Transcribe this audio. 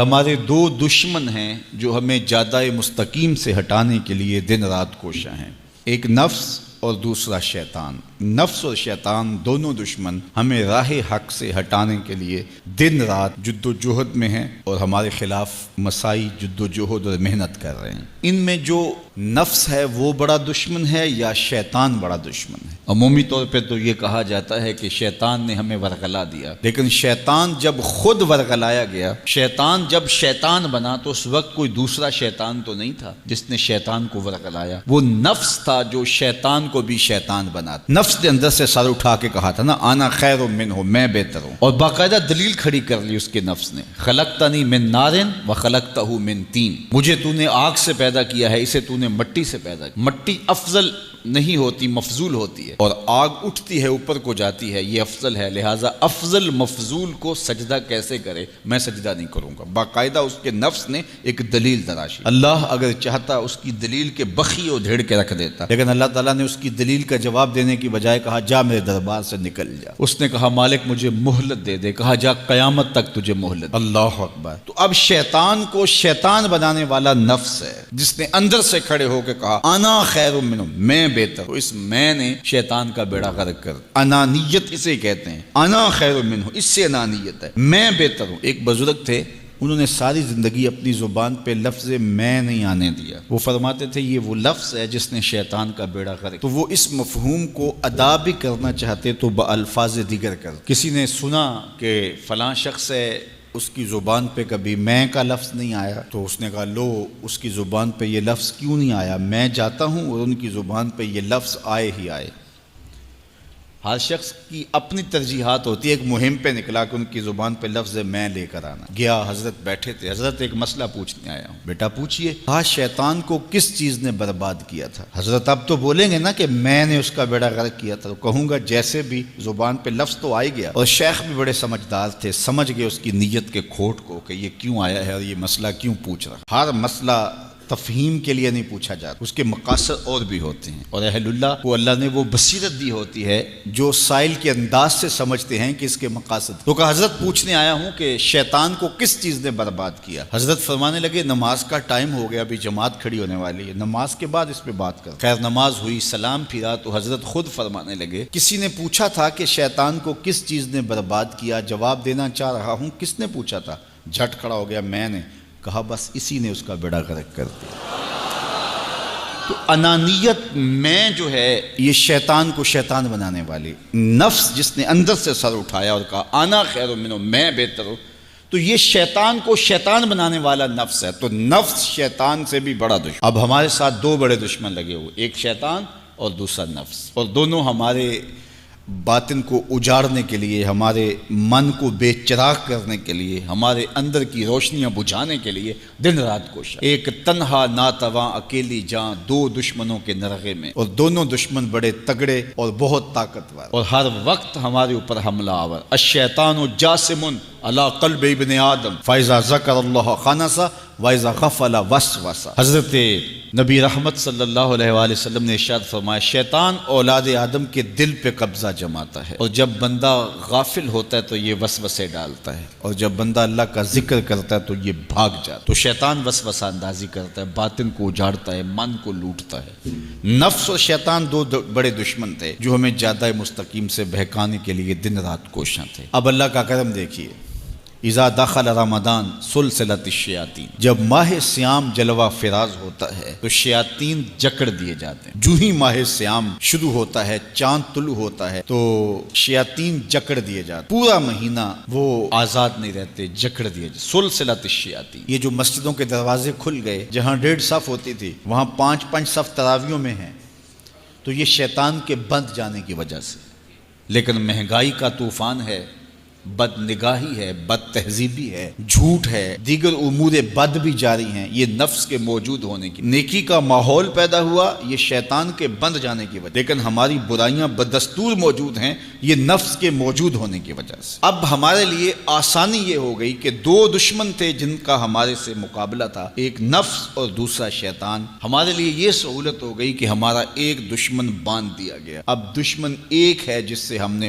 ہمارے دو دشمن ہیں جو ہمیں جادہ مستقیم سے ہٹانے کے لیے دن رات کوشاں ہیں، ایک نفس اور دوسرا شیطان۔ نفس اور شیطان دونوں دشمن ہمیں راہ حق سے ہٹانے کے لیے دن رات جد و جہد میں ہیں اور ہمارے خلاف مساعی جد و جہد اور محنت کر رہے ہیں۔ ان میں جو نفس ہے وہ بڑا دشمن ہے یا شیطان بڑا دشمن ہے؟ عمومی طور پہ تو یہ کہا جاتا ہے کہ شیطان نے ہمیں ورغلا دیا، لیکن شیطان جب خود ورغلایا گیا، شیطان جب شیطان بنا تو اس وقت کوئی دوسرا شیطان تو نہیں تھا جس نے شیطان کو ورغلایا، وہ نفس تھا جو شیطان کو بھی شیطان بنا۔ نفس نے اندر سے سر اٹھا کے کہا تھا نا، انا خیر منہ، میں بہتر ہوں، اور باقاعدہ دلیل کھڑی کر لی اس کے نفس نے، خلقتنی من نار وخلقتہ من طین، مجھے تو نے آگ سے پیدا کیا ہے، اسے تو نے مٹی سے پیدا کیا۔ مٹی افضل نہیں ہوتی، مفضول ہوتی ہے، اور آگ اٹھتی ہے اوپر کو جاتی ہے، یہ افضل ہے، لہٰذا افضل مفضول کو سجدہ کیسے کرے؟ میں سجدہ نہیں کروں گا۔ باقاعدہ اس کے نفس نے ایک دلیل تراشی۔ اللہ اگر چاہتا اس کی دلیل کے بخی اور دھیڑ کے رکھ دیتا، لیکن اللہ تعالیٰ نے اس کی دلیل کا جواب دینے کی بجائے کہا جا میرے دربار سے نکل جا۔ اس نے کہا مالک مجھے مہلت دے دے، کہا جا قیامت تک تجھے مہلت۔ اللہ اکبر۔ تو اب شیطان کو شیطان بنانے والا نفس ہے جس نے اندر سے کھڑے ہو کے کہا انا خیر منہ، میں بہتر ہوں۔ اس میں نے شیطان کا بیڑا غرق کر، انانیت اسے کہتے ہیں، انا خیر منہ، اس سے انانیت ہے، میں بہتر ہوں۔ ایک بزرگ تھے، انہوں نے ساری زندگی اپنی زبان پہ لفظ میں نہیں آنے دیا۔ وہ فرماتے تھے یہ وہ لفظ ہے جس نے شیطان کا بیڑا غرق۔ تو وہ اس مفہوم کو ادا بھی کرنا چاہتے تو بألفاظ دیگر کر۔ کسی نے سنا کہ فلاں شخص ہے، اس کی زبان پہ کبھی میں کا لفظ نہیں آیا، تو اس نے کہا لو اس کی زبان پہ یہ لفظ کیوں نہیں آیا؟ میں جاتا ہوں اور ان کی زبان پہ یہ لفظ آئے ہی آئے۔ ہر شخص کی اپنی ترجیحات ہوتی ہے، ایک مہم پہ نکلا کہ ان کی زبان پہ لفظ میں لے کر آنا۔ گیا، حضرت بیٹھے تھے، حضرت ایک مسئلہ پوچھنے آیا ہوں۔ بیٹا پوچھئے۔ کہا شیطان کو کس چیز نے برباد کیا تھا؟ حضرت اب تو بولیں گے نا کہ میں نے اس کا بیڑا غرق کیا تھا، تو کہوں گا جیسے بھی زبان پہ لفظ تو آئی گیا، اور شیخ بھی بڑے سمجھدار تھے، سمجھ گئے اس کی نیت کے کھوٹ کو کہ یہ کیوں آیا ہے اور یہ مسئلہ کیوں پوچھ رہا۔ ہر مسئلہ تفہیم کے لیے نہیں پوچھا جاتا، اس کے مقاصد اور بھی ہوتے ہیں، اور اہل اللہ کو اللہ نے وہ بصیرت دی ہوتی ہے جو سائل کے انداز سے سمجھتے ہیں کہ اس کے مقاصد۔ تو کہا حضرت پوچھنے آیا ہوں کہ شیطان کو کس چیز نے برباد کیا؟ حضرت فرمانے لگے نماز کا ٹائم ہو گیا، ابھی جماعت کھڑی ہونے والی ہے، نماز کے بعد اس پہ بات کر۔ خیر نماز ہوئی، سلام پھرا تو حضرت خود فرمانے لگے کسی نے پوچھا تھا کہ شیطان کو کس چیز نے برباد کیا؟ جواب دینا چاہ رہا ہوں، کس نے پوچھا تھا؟ جھٹ کھڑا ہو گیا میں نے۔ کہا بس اسی نے اس کا بیڑا غرق کر دیا۔ تو انانیت میں جو ہے یہ شیطان کو شیطان بنانے والی، نفس جس نے اندر سے سر اٹھایا اور کہا انا خیر منہ، میں بہتر ہوں، تو یہ شیطان کو شیطان بنانے والا نفس ہے۔ تو نفس شیطان سے بھی بڑا دشمن۔ اب ہمارے ساتھ دو بڑے دشمن لگے ہوئے، ایک شیطان اور دوسرا نفس، اور دونوں ہمارے باطن کو اجاڑنے کے لیے، ہمارے من کو بے چراغ کرنے کے لیے، ہمارے اندر کی روشنیاں بجھانے کے لیے دن رات کوشاں۔ ایک تنہا ناتواں اکیلی جاں، دو دشمنوں کے نرغے میں، اور دونوں دشمن بڑے تگڑے اور بہت طاقتور، اور ہر وقت ہمارے اوپر حملہ آور۔ الشیطان جاسم علی قلب ابن آدم فاذا ذکر اللہ خنس واذا غفل وسوس۔ حضرت نبی رحمت صلی اللہ علیہ وآلہ وسلم نے ارشاد فرمایا شیطان اولاد آدم کے دل پہ قبضہ جماتا ہے، اور جب بندہ غافل ہوتا ہے تو یہ وسوسے ڈالتا ہے، اور جب بندہ اللہ کا ذکر کرتا ہے تو یہ بھاگ جاتا ہے۔ تو شیطان وسوسہ اندازی کرتا ہے، باطن کو اجاڑتا ہے، من کو لوٹتا ہے۔ نفس اور شیطان دو بڑے دشمن تھے جو ہمیں جادہ مستقیم سے بہکانے کے لیے دن رات کوشاں تھے۔ اب اللہ کا کرم دیکھیے، اذا دخل رمضان سلسلۃ الشیاطین، جب ماہ سیام جلوہ فراز ہوتا ہے تو شیاطین جکڑ دیے جاتے ہیں۔ جو ہی ماہ سیام شروع ہوتا ہے، چاند طلوع ہوتا ہے تو شیاطین جکڑ دیے جاتے ہیں، پورا مہینہ وہ آزاد نہیں رہتے، جکڑ دیے جاتے۔ سلسلۃ الشیاطین، یہ جو مسجدوں کے دروازے کھل گئے، جہاں 1.5 صف ہوتی تھی وہاں 5 صف تراویحوں میں ہیں، تو یہ شیطان کے بند جانے کی وجہ سے۔ لیکن مہنگائی کا طوفان ہے، بد نگاہی ہے، بد تہذیبی ہے، جھوٹ ہے، دیگر امور بد بھی جاری ہیں، یہ نفس کے موجود ہونے کی، نیکی کا ماحول پیدا ہوا یہ شیطان کے بند جانے کی وجہ، لیکن ہماری برائیاں بدستور موجود ہیں یہ نفس کے موجود ہونے کی وجہ سے۔ اب ہمارے لیے آسانی یہ ہو گئی کہ دو دشمن تھے جن کا ہمارے سے مقابلہ تھا، ایک نفس اور دوسرا شیطان۔ ہمارے لیے یہ سہولت ہو گئی کہ ہمارا ایک دشمن باندھ دیا گیا، اب دشمن ایک ہے جس سے ہم نے